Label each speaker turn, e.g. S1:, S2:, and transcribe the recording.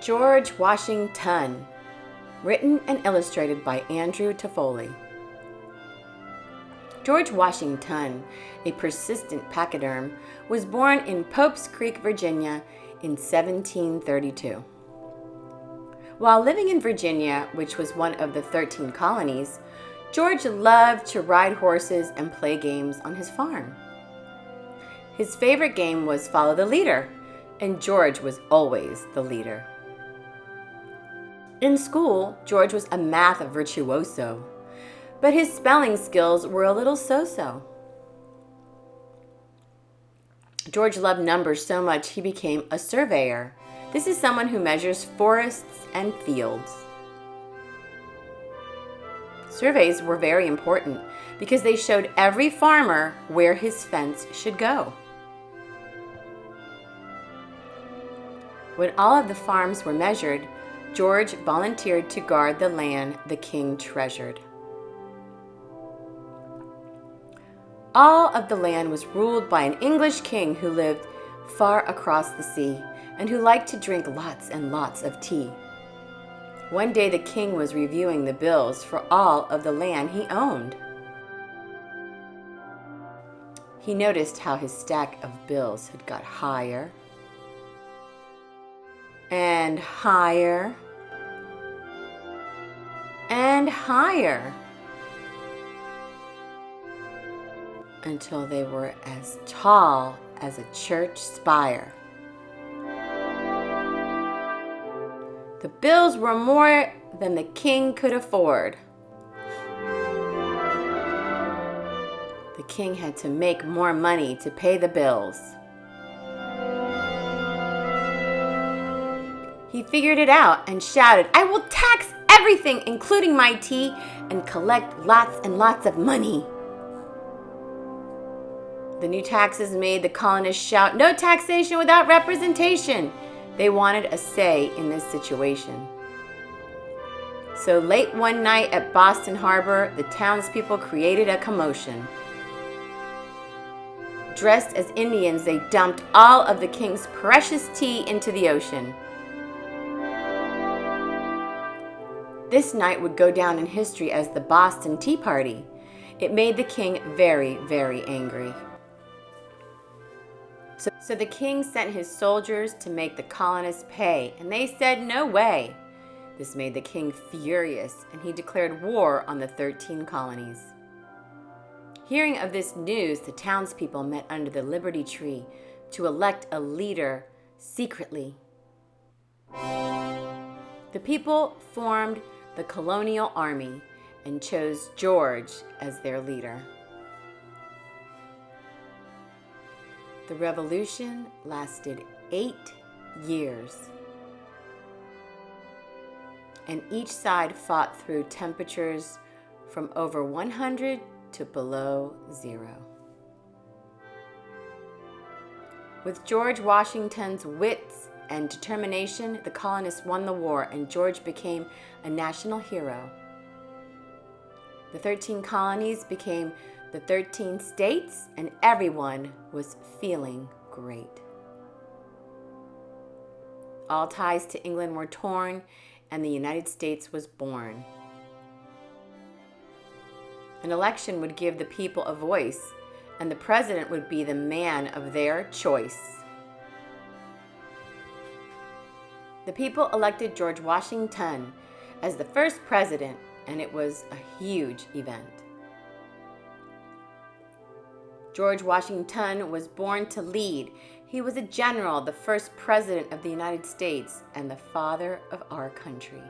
S1: George WashingTON, written and illustrated by Andrew Toffoli. George WashingTON, a persistent pachyderm, was born in Pope's Creek, Virginia in 1732. While living in Virginia, which was one of the 13 colonies, George loved to ride horses and play games on his farm. His favorite game was Follow the Leader, and George was always the leader. In school, George was a math virtuoso, but his spelling skills were a little so-so. George loved numbers so much he became a surveyor. This is someone who measures forests and fields. Surveys were very important because they showed every farmer where his fence should go. When all of the farms were measured, George volunteered to guard the land the king treasured. All of the land was ruled by an English king who lived far across the sea and who liked to drink lots and lots of tea. One day the king was reviewing the bills for all of the land he owned. He noticed how his stack of bills had got higher and higher and higher until they were as tall as a church spire. The bills were more than the king could afford. The king had to make more money to pay the bills. He figured it out and shouted, "I will tax everything, including my tea, and collect lots and lots of money." The new taxes made the colonists shout, "No taxation without representation." They wanted a say in this situation. So late one night at Boston Harbor, the townspeople created a commotion. Dressed as Indians, they dumped all of the king's precious tea into the ocean. This night would go down in history as the Boston Tea Party. It made the king very, very angry. So the king sent his soldiers to make the colonists pay, and they said no way. This made the king furious, and he declared war on the 13 colonies. Hearing of this news, the townspeople met under the Liberty Tree to elect a leader secretly. The people formed the Colonial Army and chose George as their leader. The revolution lasted 8 years, and each side fought through temperatures from over 100 to below 0. With George WashingTON's wits and determination, the colonists won the war, and George became a national hero. The 13 colonies became the 13 states, and everyone was feeling great. All ties to England were torn, and the United States was born. An election would give the people a voice, and the president would be the man of their choice. The people elected George WashingTON as the first president, and it was a huge event. George WashingTON was born to lead. He was a general, the first president of the United States, and the father of our country.